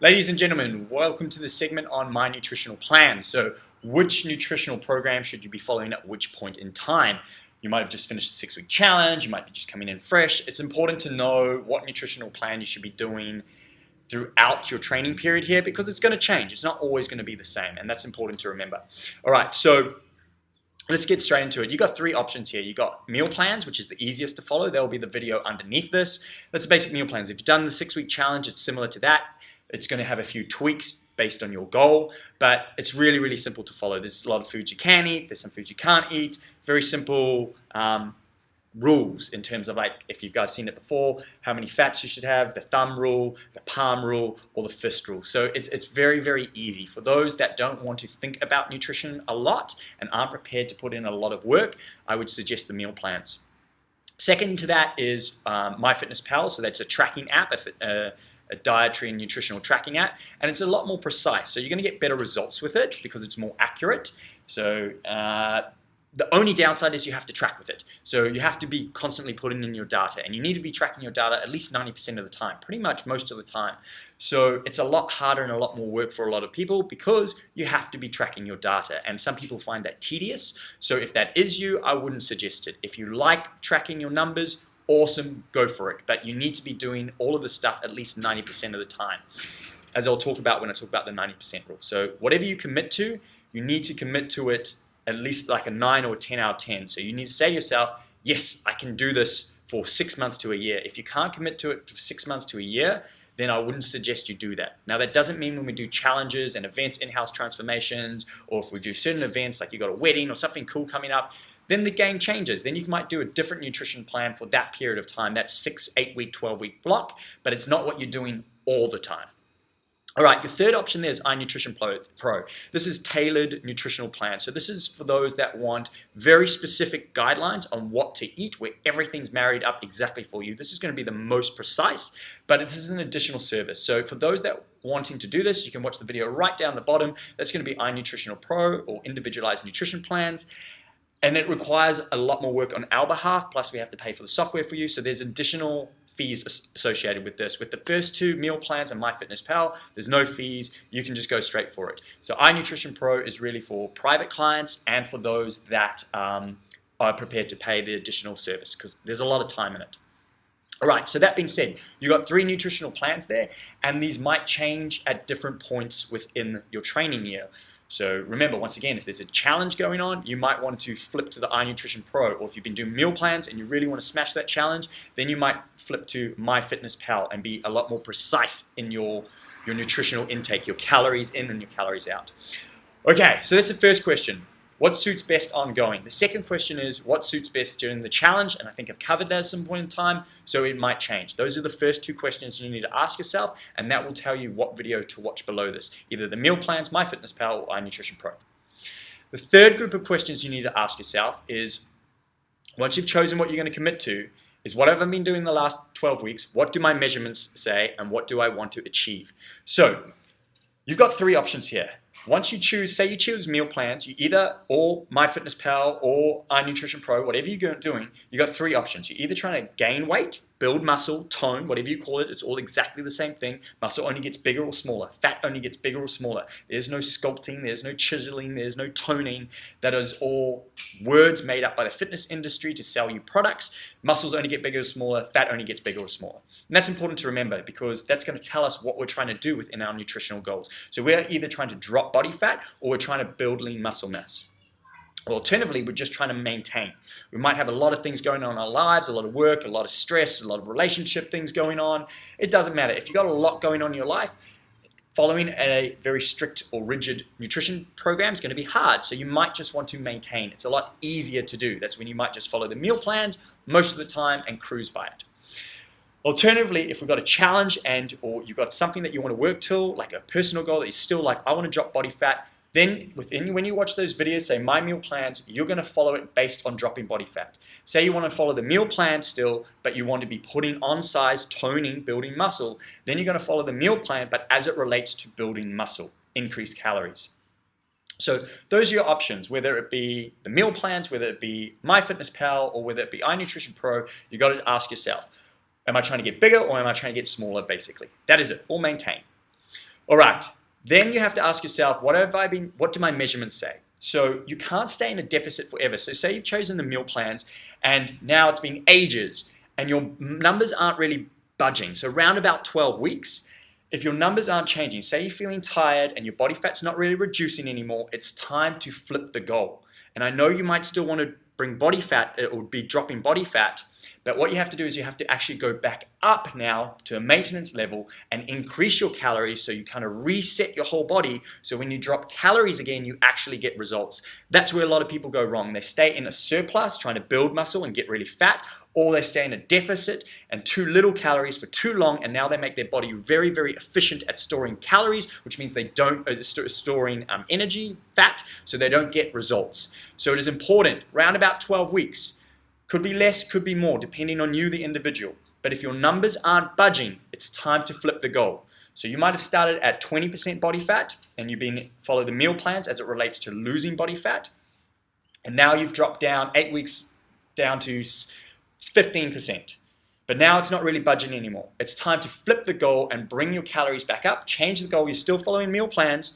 Ladies and gentlemen, welcome to the segment on My Nutritional Plan. So, which nutritional program should you be following at which point in time? You might have just finished a 6-week challenge, you might be just coming in fresh. It's important to know what nutritional plan you should be doing throughout your training period here because it's going to change. It's not always going to be the same, and that's important to remember. All right, so let's get straight into it. You've got three options here. You've got meal plans, which is the easiest to follow. There will be the video underneath this. That's the basic meal plans. If you've done the 6-week challenge, it's similar to that. It's going to have a few tweaks based on your goal, but it's really, really simple to follow. There's a lot of foods you can eat. There's some foods you can't eat. Very simple rules in terms of, like, if you've guys seen it before, how many fats you should have, the thumb rule, the palm rule, or the fist rule. So it's very, very easy. For those that don't want to think about nutrition a lot and aren't prepared to put in a lot of work, I would suggest the meal plans. Second to that is MyFitnessPal. So that's a tracking app, a dietary and nutritional tracking app, and it's a lot more precise. So you're going to get better results with it because it's more accurate. So the only downside is you have to track with it. So you have to be constantly putting in your data, and you need to be tracking your data at least 90% of the time, pretty much most of the time. So it's a lot harder and a lot more work for a lot of people because you have to be tracking your data, and some people find that tedious. So if that is you, I wouldn't suggest it. If you like tracking your numbers, awesome, go for it. But you need to be doing all of the stuff at least 90% of the time, as I'll talk about when I talk about the 90% rule. So whatever you commit to, you need to commit to it at least like a 9 or 10 out of 10. So you need to say to yourself, yes, I can do this for 6 months to a year. If you can't commit to it for 6 months to a year, then I wouldn't suggest you do that. Now, that doesn't mean when we do challenges and events, in-house transformations, or if we do certain events, like you got a wedding or something cool coming up, then the game changes. Then you might do a different nutrition plan for that period of time, that 6, 8-week, 12-week block, but it's not what you're doing all the time. All right, the third option there is iNutrition Pro. This is tailored nutritional plan. So this is for those that want very specific guidelines on what to eat, where everything's married up exactly for you. This is going to be the most precise, but this is an additional service. So for those that wanting to do this, you can watch the video right down the bottom. That's going to be iNutritional Pro, or individualized nutrition plans. And it requires a lot more work on our behalf, plus we have to pay for the software for you. So there's additional fees associated with this. With the first two meal plans and MyFitnessPal, there's no fees. You can just go straight for it. So iNutrition Pro is really for private clients and for those that are prepared to pay the additional service, because there's a lot of time in it. All right, so that being said, you've got 3 nutritional plans there, and these might change at different points within your training year. So remember, once again, if there's a challenge going on, you might want to flip to the iNutrition Pro. Or if you've been doing meal plans and you really want to smash that challenge, then you might flip to MyFitnessPal and be a lot more precise in your nutritional intake, your calories in and your calories out. Okay, so that's the first question. What suits best ongoing? The second question is, what suits best during the challenge? And I think I've covered that at some point in time, so it might change. Those are the first 2 questions you need to ask yourself, and that will tell you what video to watch below this, either the meal plans, MyFitnessPal, or iNutrition Pro. The third group of questions you need to ask yourself is, once you've chosen what you're going to commit to, is what have I been doing the last 12 weeks? What do my measurements say? And what do I want to achieve? So you've got 3 options here. Once you choose, say you choose meal plans, you either, or MyFitnessPal or iNutrition Pro, whatever you're doing, you got 3 options. You're either trying to gain weight, build muscle, tone, whatever you call it, it's all exactly the same thing. Muscle only gets bigger or smaller. Fat only gets bigger or smaller. There's no sculpting, there's no chiseling, there's no toning. That is all words made up by the fitness industry to sell you products. Muscles only get bigger or smaller, fat only gets bigger or smaller. And that's important to remember because that's going to tell us what we're trying to do within our nutritional goals. So we're either trying to drop body fat or we're trying to build lean muscle mass. Or alternatively, we're just trying to maintain. We might have a lot of things going on in our lives, a lot of work, a lot of stress, a lot of relationship things going on. It doesn't matter. If you've got a lot going on in your life, following a very strict or rigid nutrition program is going to be hard. So you might just want to maintain. It's a lot easier to do. That's when you might just follow the meal plans most of the time and cruise by it. Alternatively, if we've got a challenge or you've got something that you want to work till, like a personal goal that is still like, I want to drop body fat, then when you watch those videos, say my meal plans, you're going to follow it based on dropping body fat. Say you want to follow the meal plan still, but you want to be putting on size, toning, building muscle, then you're going to follow the meal plan, but as it relates to building muscle, increased calories. So those are your options, whether it be the meal plans, whether it be MyFitnessPal, or whether it be iNutrition Pro. You got to ask yourself, am I trying to get bigger or am I trying to get smaller, basically? That is it, or maintain. All right, then you have to ask yourself, what do my measurements say? So you can't stay in a deficit forever. So say you've chosen the meal plans and now it's been ages and your numbers aren't really budging. So around about 12 weeks, if your numbers aren't changing, say you're feeling tired and your body fat's not really reducing anymore, it's time to flip the goal. And I know you might still want to bring body fat, or be dropping body fat, but what you have to do is you have to actually go back up now to a maintenance level and increase your calories so you kind of reset your whole body, so when you drop calories again, you actually get results. That's where a lot of people go wrong. They stay in a surplus trying to build muscle and get really fat, or they stay in a deficit and too little calories for too long, and now they make their body very, very efficient at storing calories, which means they don't storing energy, fat, so they don't get results. So it is important, around about 12 weeks, could be less, could be more, depending on you, the individual. But if your numbers aren't budging, it's time to flip the goal. So you might have started at 20% body fat and you've been follow the meal plans as it relates to losing body fat. And now you've dropped down 8 weeks down to 15%. But now it's not really budging anymore. It's time to flip the goal and bring your calories back up, change the goal. You're still following meal plans,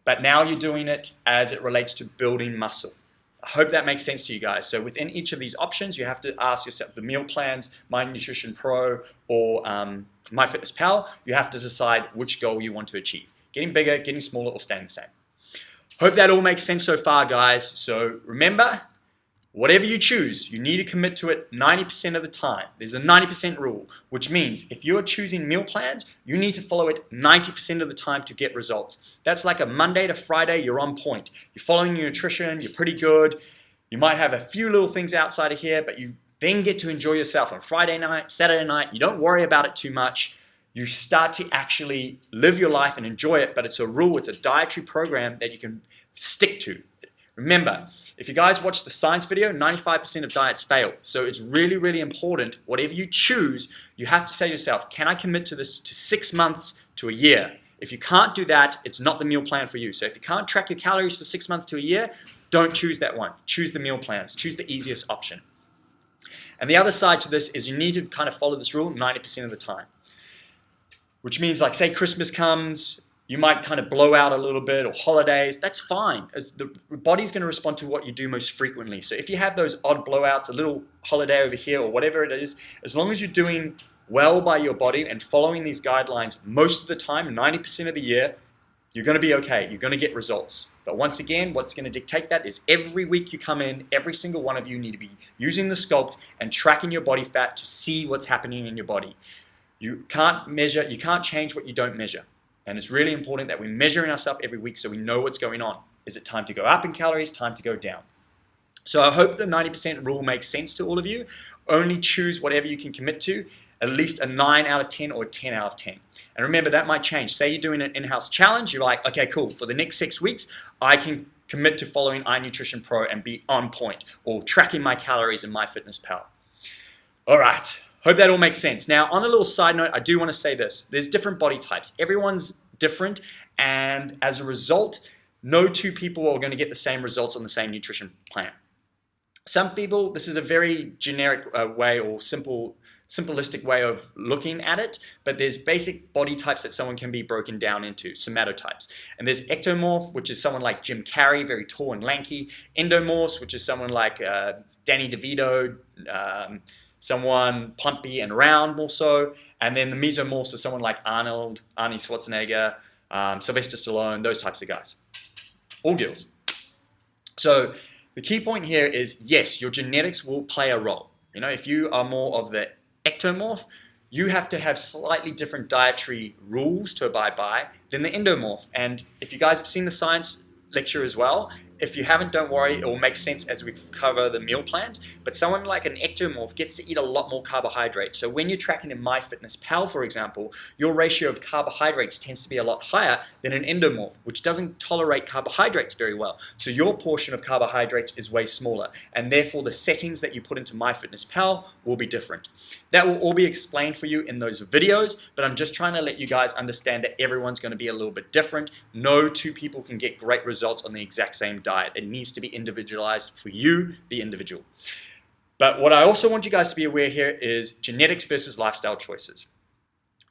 but now you're doing it as it relates to building muscle. I hope that makes sense to you guys. So within each of these options, you have to ask yourself, the meal plans, My Nutrition Pro, or MyFitnessPal, you have to decide which goal you want to achieve. Getting bigger, getting smaller, or staying the same. Hope that all makes sense so far, guys. So remember, whatever you choose, you need to commit to it 90% of the time. There's a 90% rule, which means if you're choosing meal plans, you need to follow it 90% of the time to get results. That's like a Monday to Friday, you're on point. You're following your nutrition, you're pretty good. You might have a few little things outside of here, but you then get to enjoy yourself on Friday night, Saturday night. You don't worry about it too much. You start to actually live your life and enjoy it, but it's a rule, it's a dietary program that you can stick to. Remember, if you guys watch the science video, 95% of diets fail. So it's really, really important, whatever you choose, you have to say to yourself, can I commit to this to 6 months to a year? If you can't do that, it's not the meal plan for you. So if you can't track your calories for 6 months to a year, don't choose that one. Choose the meal plans. Choose the easiest option. And the other side to this is you need to kind of follow this rule 90% of the time. Which means, like, say Christmas comes, you might kind of blow out a little bit, or holidays, that's fine. As the body's going to respond to what you do most frequently. So if you have those odd blowouts, a little holiday over here or whatever it is, as long as you're doing well by your body and following these guidelines most of the time, 90% of the year, you're going to be okay. You're going to get results. But once again, what's going to dictate that is every week you come in, every single one of you need to be using the Sculpt and tracking your body fat to see what's happening in your body. You can't measure, you can't change what you don't measure. And it's really important that we're measuring ourselves every week so we know what's going on. Is it time to go up in calories, time to go down? So I hope the 90% rule makes sense to all of you. Only choose whatever you can commit to, at least a 9 out of 10 or a 10 out of 10. And remember, that might change. Say you're doing an in-house challenge, you're like, okay, cool, for the next 6 weeks, I can commit to following iNutrition Pro and be on point, or tracking my calories in MyFitnessPal. All right. Hope that all makes sense. Now, on a little side note, I do want to say this. There's different body types. Everyone's different, and as a result, no two people are going to get the same results on the same nutrition plan. Some people, this is a very generic way or simplistic way of looking at it, but there's basic body types that someone can be broken down into, somatotypes. And there's ectomorph, which is someone like Jim Carrey, very tall and lanky. Endomorph, which is someone like Danny DeVito, someone plumpy and round more so. And then the mesomorphs are someone like Arnie Schwarzenegger, Sylvester Stallone, those types of guys. All girls. So the key point here is, yes, your genetics will play a role. You know, if you are more of the ectomorph, you have to have slightly different dietary rules to abide by than the endomorph. And if you guys have seen the science lecture as well, if you haven't, don't worry, it will make sense as we cover the meal plans. But someone like an ectomorph gets to eat a lot more carbohydrates. So when you're tracking in MyFitnessPal, for example, your ratio of carbohydrates tends to be a lot higher than an endomorph, which doesn't tolerate carbohydrates very well. So your portion of carbohydrates is way smaller, and therefore the settings that you put into MyFitnessPal will be different. That will all be explained for you in those videos, but I'm just trying to let you guys understand that everyone's going to be a little bit different. No two people can get great results on the exact same diet. It needs to be individualized for you, the individual. But what I also want you guys to be aware here is genetics versus lifestyle choices.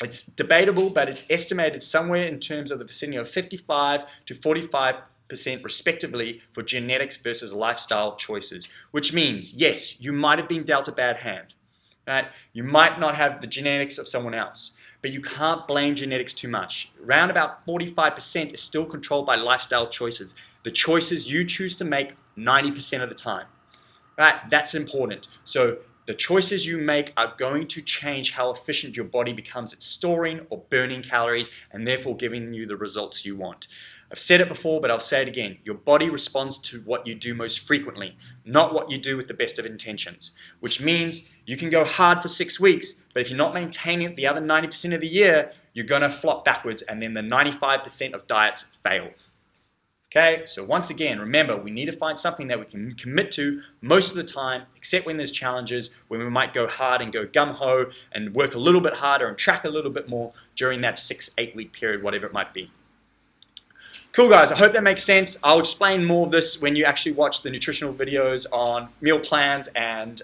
It's debatable, but it's estimated somewhere in terms of the vicinity of 55 to 45% respectively for genetics versus lifestyle choices, which means, yes, you might have been dealt a bad hand. Right? You might not have the genetics of someone else, but you can't blame genetics too much. Around about 45% is still controlled by lifestyle choices, the choices you choose to make 90% of the time. Right? That's important. So the choices you make are going to change how efficient your body becomes at storing or burning calories and therefore giving you the results you want. I've said it before, but I'll say it again. Your body responds to what you do most frequently, not what you do with the best of intentions, which means you can go hard for 6 weeks, but if you're not maintaining it the other 90% of the year, you're going to flop backwards and then the 95% of diets fail. Okay, so once again, remember, we need to find something that we can commit to most of the time, except when there's challenges, when we might go hard and go gung-ho and work a little bit harder and track a little bit more during that 6-8 week period, whatever it might be. Cool guys, I hope that makes sense. I'll explain more of this when you actually watch the nutritional videos on meal plans and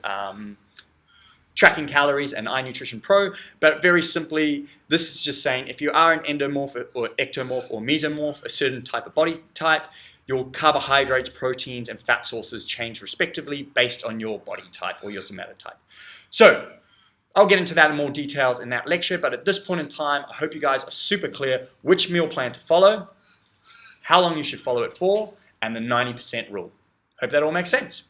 tracking calories and iNutrition Pro, but very simply, this is just saying if you are an endomorph or ectomorph or mesomorph, a certain type of body type, your carbohydrates, proteins, and fat sources change respectively based on your body type or your somatotype. So, I'll get into that in more details in that lecture, but at this point in time, I hope you guys are super clear which meal plan to follow, how long you should follow it for, and the 90% rule. Hope that all makes sense.